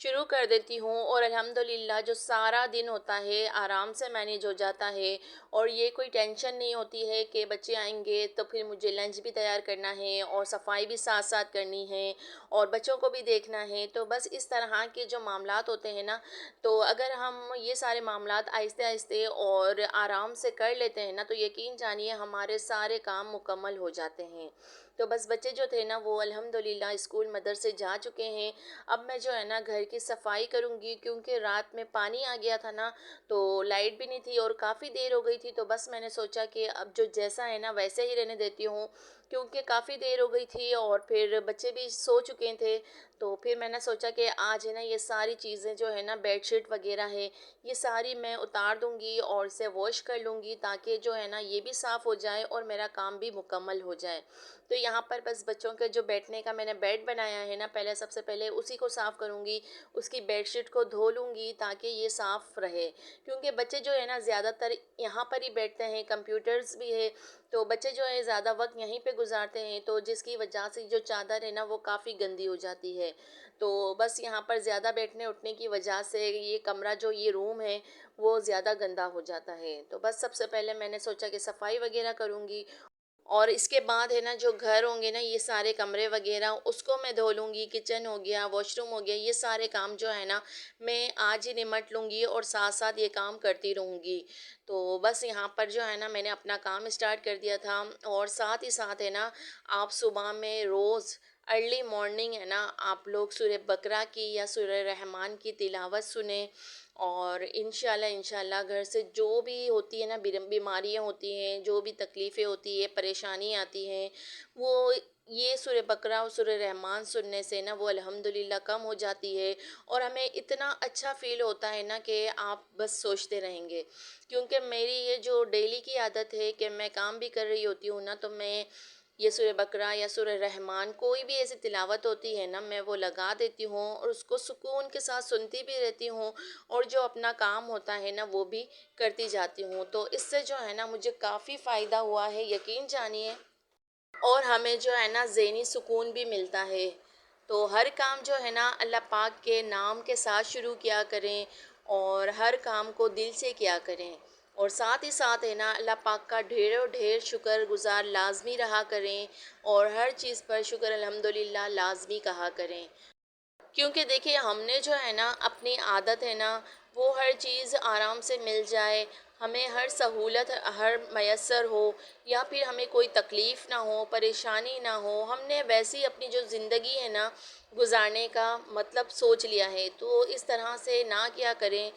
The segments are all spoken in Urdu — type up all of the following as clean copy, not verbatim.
شروع کر دیتی ہوں اور الحمدللہ جو سارا دن ہوتا ہے آرام سے مینیج ہو جاتا ہے، اور یہ کوئی ٹینشن نہیں ہوتی ہے کہ بچے آئیں گے تو پھر مجھے لنچ بھی تیار کرنا ہے اور صفائی بھی ساتھ ساتھ کرنی ہے اور بچوں کو بھی دیکھنا ہے۔ تو بس اس طرح کے جو معاملات ہوتے ہیں نا، تو اگر ہم یہ سارے معاملات آہستہ آہستہ اور آرام سے کر لیتے ہیں نا، تو یقین جانیے ہمارے سارے کام مکمل ہو جاتے ہیں۔ تو بس بچے جو تھے نا وہ الحمدللہ اسکول مدرسے جا چکے ہیں۔ اب میں جو ہے نا گھر کی صفائی کروں گی، کیونکہ رات میں پانی آ گیا تھا نا، تو لائٹ بھی نہیں تھی اور کافی دیر ہو گئی تھی، تو بس میں نے سوچا کہ اب جو جیسا ہے نا ویسے ہی رہنے دیتی ہوں، کیونکہ کافی دیر ہو گئی تھی اور پھر بچے بھی سو چکے تھے۔ تو پھر میں نے سوچا کہ آج ہے نا یہ ساری چیزیں جو ہے نا بیڈ شیٹ وغیرہ ہے، یہ ساری میں اتار دوں گی اور اسے واش کر لوں گی، تاکہ جو ہے نا یہ بھی صاف ہو جائے اور میرا کام بھی مکمل ہو جائے۔ تو یہاں پر بس بچوں کے جو بیٹھنے کا میں نے بیڈ بنایا ہے نا، پہلے سب سے پہلے اسی کو صاف کروں گی، اس کی بیڈ شیٹ کو دھو لوں گی تاکہ یہ صاف رہے، کیونکہ بچے جو ہے نا زیادہ تر یہاں پر ہی بیٹھتے ہیں، کمپیوٹرز بھی ہے، تو بچے جو ہے زیادہ وقت یہیں پہ گزارتے ہیں، تو جس کی وجہ سے جو چادر ہے نا وہ کافی گندی ہو جاتی ہے۔ تو بس یہاں پر زیادہ بیٹھنے اٹھنے کی وجہ سے یہ کمرہ جو یہ روم ہے وہ زیادہ گندا ہو جاتا ہے۔ تو بس سب سے پہلے میں نے سوچا کہ صفائی وغیرہ کروں گی، اور اس کے بعد ہے نا جو گھر ہوں گے نا یہ سارے کمرے وغیرہ اس کو میں دھو لوں گی، کچن ہو گیا، واش روم ہو گیا، یہ سارے کام جو ہے نا میں آج ہی نمٹ لوں گی اور ساتھ ساتھ یہ کام کرتی رہوں گی۔ تو بس یہاں پر جو ہے نا میں نے اپنا کام اسٹارٹ کر دیا تھا، اور ساتھ ہی ساتھ ہے نا آپ صبح میں روز ارلی مارننگ ہے نا آپ لوگ سورہ بقرہ کی یا سورہ رحمان کی تلاوت سنیں، اور انشاءاللہ گھر سے جو بھی ہوتی ہے نا بیماریاں ہوتی ہیں، جو بھی تکلیفیں ہوتی ہیں، پریشانی آتی ہیں، وہ یہ سورہ بقرہ اور سورہ رحمان سننے سے نا وہ الحمدللہ کم ہو جاتی ہے، اور ہمیں اتنا اچھا فیل ہوتا ہے نا کہ آپ بس سوچتے رہیں گے۔ کیونکہ میری یہ جو ڈیلی کی عادت ہے کہ میں کام بھی کر رہی ہوتی ہوں نا، تو میں یہ سورہ بقرہ یا سورہ رحمان کوئی بھی ایسی تلاوت ہوتی ہے نا میں وہ لگا دیتی ہوں اور اس کو سکون کے ساتھ سنتی بھی رہتی ہوں، اور جو اپنا کام ہوتا ہے نا وہ بھی کرتی جاتی ہوں۔ تو اس سے جو ہے نا مجھے کافی فائدہ ہوا ہے، یقین جانیے، اور ہمیں جو ہے نا ذہنی سکون بھی ملتا ہے۔ تو ہر کام جو ہے نا اللہ پاک کے نام کے ساتھ شروع کیا کریں، اور ہر کام کو دل سے کیا کریں، اور ساتھ ہی ساتھ ہے نا اللہ پاک کا ڈھیروں ڈھیر شکر گزار لازمی رہا کریں، اور ہر چیز پر شکر الحمدللہ لازمی کہا کریں۔ کیونکہ دیکھیے ہم نے جو ہے نا اپنی عادت ہے نا وہ ہر چیز آرام سے مل جائے، ہمیں ہر سہولت ہر میسر ہو، یا پھر ہمیں کوئی تکلیف نہ ہو، پریشانی نہ ہو، ہم نے ویسی اپنی جو زندگی ہے نا گزارنے کا مطلب سوچ لیا ہے، تو اس طرح سے نہ کیا کریں۔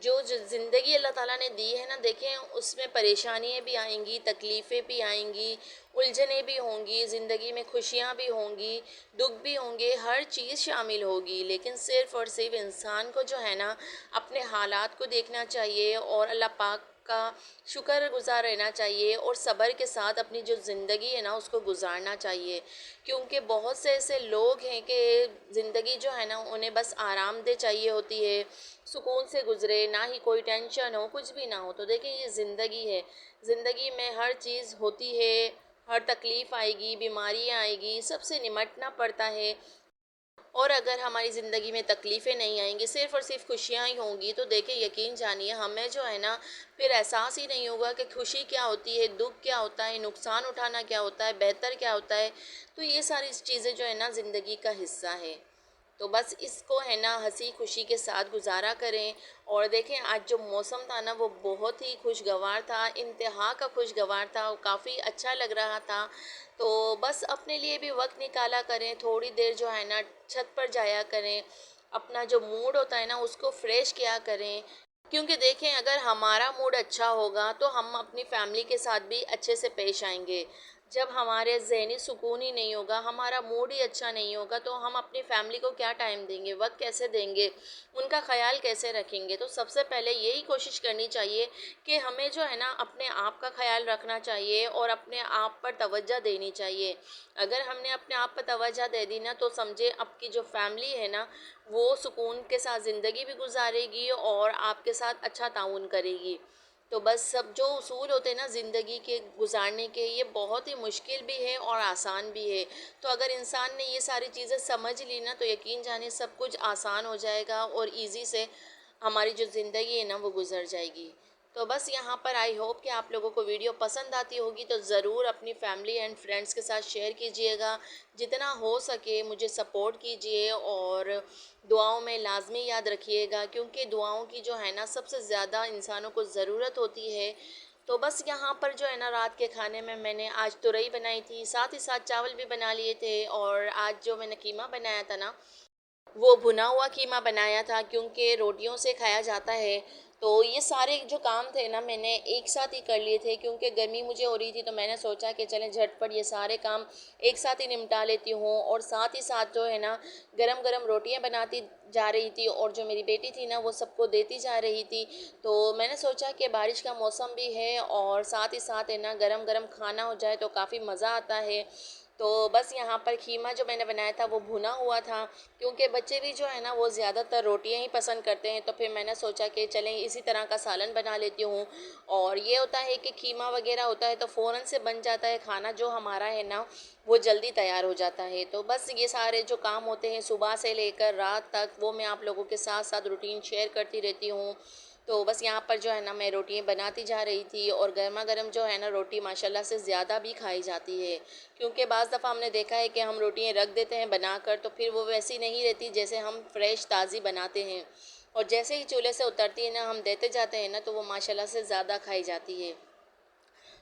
جو زندگی اللہ تعالیٰ نے دی ہے نا، دیکھیں اس میں پریشانیاں بھی آئیں گی، تکلیفیں بھی آئیں گی، الجھنیں بھی ہوں گی، زندگی میں خوشیاں بھی ہوں گی، دکھ بھی ہوں گے، ہر چیز شامل ہوگی، لیکن صرف اور صرف انسان کو جو ہے نا اپنے حالات کو دیکھنا چاہیے اور اللہ پاک کا شکر گزار رہنا چاہیے، اور صبر کے ساتھ اپنی جو زندگی ہے نا اس کو گزارنا چاہیے۔ کیونکہ بہت سے ایسے لوگ ہیں کہ زندگی جو ہے نا انہیں بس آرام دہ چاہیے ہوتی ہے، سکون سے گزرے، نہ ہی کوئی ٹینشن ہو، کچھ بھی نہ ہو۔ تو دیکھیں یہ زندگی ہے، زندگی میں ہر چیز ہوتی ہے، ہر تکلیف آئے گی، بیماریاں آئے گی، سب سے نمٹنا پڑتا ہے، اور اگر ہماری زندگی میں تکلیفیں نہیں آئیں گی، صرف اور صرف خوشیاں ہی ہوں گی، تو دیکھیں یقین جانیے ہمیں جو ہے نا پھر احساس ہی نہیں ہوگا کہ خوشی کیا ہوتی ہے، دکھ کیا ہوتا ہے، نقصان اٹھانا کیا ہوتا ہے، بہتر کیا ہوتا ہے۔ تو یہ ساری چیزیں جو ہے نا زندگی کا حصہ ہے، تو بس اس کو ہے نا ہنسی خوشی کے ساتھ گزارا کریں۔ اور دیکھیں آج جو موسم تھا نا وہ بہت ہی خوشگوار تھا، انتہا کا خوشگوار تھا، کافی اچھا لگ رہا تھا۔ تو بس اپنے لیے بھی وقت نکالا کریں، تھوڑی دیر جو ہے نا چھت پر جایا کریں، اپنا جو موڈ ہوتا ہے نا اس کو فریش کیا کریں، کیونکہ دیکھیں اگر ہمارا موڈ اچھا ہوگا تو ہم اپنی فیملی کے ساتھ بھی اچھے سے پیش آئیں گے۔ جب ہمارے ذہنی سکون ہی نہیں ہوگا، ہمارا موڈ ہی اچھا نہیں ہوگا، تو ہم اپنی فیملی کو کیا ٹائم دیں گے، وقت کیسے دیں گے، ان کا خیال کیسے رکھیں گے۔ تو سب سے پہلے یہی کوشش کرنی چاہیے کہ ہمیں جو ہے نا اپنے آپ کا خیال رکھنا چاہیے اور اپنے آپ پر توجہ دینی چاہیے۔ اگر ہم نے اپنے آپ پر توجہ دے دی نا تو سمجھے آپ کی جو فیملی ہے نا وہ سکون کے ساتھ زندگی بھی گزارے گی اور آپ کے ساتھ اچھا تعاون کرے گی۔ تو بس سب جو اصول ہوتے ہیں نا زندگی کے گزارنے کے، یہ بہت ہی مشکل بھی ہے اور آسان بھی ہے۔ تو اگر انسان نے یہ ساری چیزیں سمجھ لی نا تو یقین جانے سب کچھ آسان ہو جائے گا اور ایزی سے ہماری جو زندگی ہے نا وہ گزر جائے گی۔ تو بس یہاں پر آئی ہوپ کہ آپ لوگوں کو ویڈیو پسند آتی ہوگی، تو ضرور اپنی فیملی اینڈ فرینڈس کے ساتھ شیئر کیجئے گا، جتنا ہو سکے مجھے سپورٹ کیجئے، اور دعاؤں میں لازمی یاد رکھیے گا، کیونکہ دعاؤں کی جو ہے نا سب سے زیادہ انسانوں کو ضرورت ہوتی ہے۔ تو بس یہاں پر جو ہے نا رات کے کھانے میں نے آج تورئی بنائی تھی، ساتھ ہی ساتھ چاول بھی بنا لیے تھے، اور آج جو میں نے قیمہ بنایا تھا نا وہ بھنا ہوا قیمہ بنایا تھا، کیونکہ روٹیوں سے کھایا جاتا ہے۔ تو یہ سارے جو کام تھے نا میں نے ایک ساتھ ہی کر لیے تھے، کیونکہ گرمی مجھے ہو رہی تھی، تو میں نے سوچا کہ چلیں جھٹ پٹ یہ سارے کام ایک ساتھ ہی نمٹا لیتی ہوں، اور ساتھ ہی ساتھ جو ہے نا گرم گرم روٹیاں بناتی جا رہی تھی، اور جو میری بیٹی تھی نا وہ سب کو دیتی جا رہی تھی۔ تو میں نے سوچا کہ بارش کا موسم بھی ہے اور ساتھ ہی ساتھ ہے نا گرم گرم کھانا ہو جائے تو کافی مزہ آتا ہے۔ تو بس یہاں پر قیمہ جو میں نے بنایا تھا وہ بھنا ہوا تھا، کیونکہ بچے بھی جو ہے نا وہ زیادہ تر روٹیاں ہی پسند کرتے ہیں، تو پھر میں نے سوچا کہ چلیں اسی طرح کا سالن بنا لیتی ہوں۔ اور یہ ہوتا ہے کہ قیمہ وغیرہ ہوتا ہے تو فوراً سے بن جاتا ہے کھانا، جو ہمارا ہے نا وہ جلدی تیار ہو جاتا ہے۔ تو بس یہ سارے جو کام ہوتے ہیں صبح سے لے کر رات تک، وہ میں آپ لوگوں کے ساتھ ساتھ روٹین شیئر کرتی رہتی ہوں۔ تو بس یہاں پر جو ہے نا میں روٹیاں بناتی جا رہی تھی، اور گرما گرم جو ہے نا روٹی ماشاءاللہ سے زیادہ بھی کھائی جاتی ہے، کیونکہ بعض دفعہ ہم نے دیکھا ہے کہ ہم روٹیاں رکھ دیتے ہیں بنا کر، تو پھر وہ ویسی نہیں رہتی جیسے ہم فریش تازی بناتے ہیں، اور جیسے ہی چولہے سے اترتی ہے نا ہم دیتے جاتے ہیں نا تو وہ ماشاءاللہ سے زیادہ کھائی جاتی ہے۔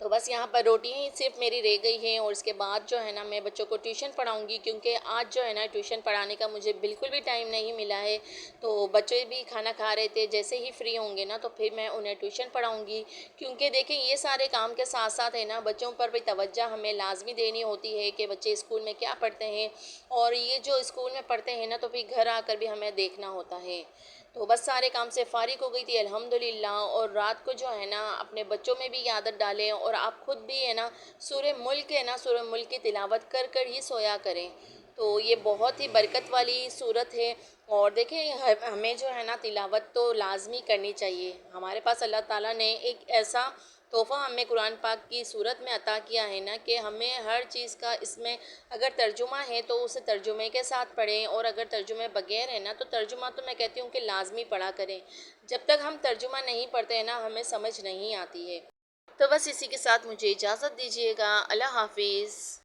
تو بس یہاں پر روٹیاں ہی صرف میری رہ گئی ہیں، اور اس کے بعد جو ہے نا میں بچوں کو ٹیوشن پڑھاؤں گی، کیونکہ آج جو ہے نا ٹیوشن پڑھانے کا مجھے بالکل بھی ٹائم نہیں ملا ہے۔ تو بچے بھی کھانا کھا رہے تھے، جیسے ہی فری ہوں گے نا تو پھر میں انہیں ٹیوشن پڑھاؤں گی، کیونکہ دیکھیں یہ سارے کام کے ساتھ ساتھ ہے نا بچوں پر بھی توجہ ہمیں لازمی دینی ہوتی ہے کہ بچے اسکول میں کیا پڑھتے ہیں، اور یہ جو اسکول میں پڑھتے ہیں نا تو پھر گھر آ کر بھی ہمیں دیکھنا ہوتا ہے۔ تو بس سارے کام سے فارغ ہو گئی تھی الحمدللہ، اور رات کو جو ہے نا اپنے بچوں میں بھی عادت ڈالیں، اور آپ خود بھی ہے نا سورہ ملک ہے نا سورہ ملک کی تلاوت کر کر ہی سویا کریں۔ تو یہ بہت ہی برکت والی صورت ہے، اور دیکھیں ہمیں جو ہے نا تلاوت تو لازمی کرنی چاہیے۔ ہمارے پاس اللہ تعالیٰ نے ایک ایسا تحفہ ہمیں قرآن پاک کی صورت میں عطا کیا ہے نا کہ ہمیں ہر چیز کا اس میں اگر ترجمہ ہے تو اسے ترجمے کے ساتھ پڑھیں، اور اگر ترجمے بغیر ہے نا تو ترجمہ تو میں کہتی ہوں کہ لازمی پڑھا کریں۔ جب تک ہم ترجمہ نہیں پڑھتے ہیں نا ہمیں سمجھ نہیں آتی ہے۔ تو بس اسی کے ساتھ مجھے اجازت دیجیے گا۔ اللہ حافظ۔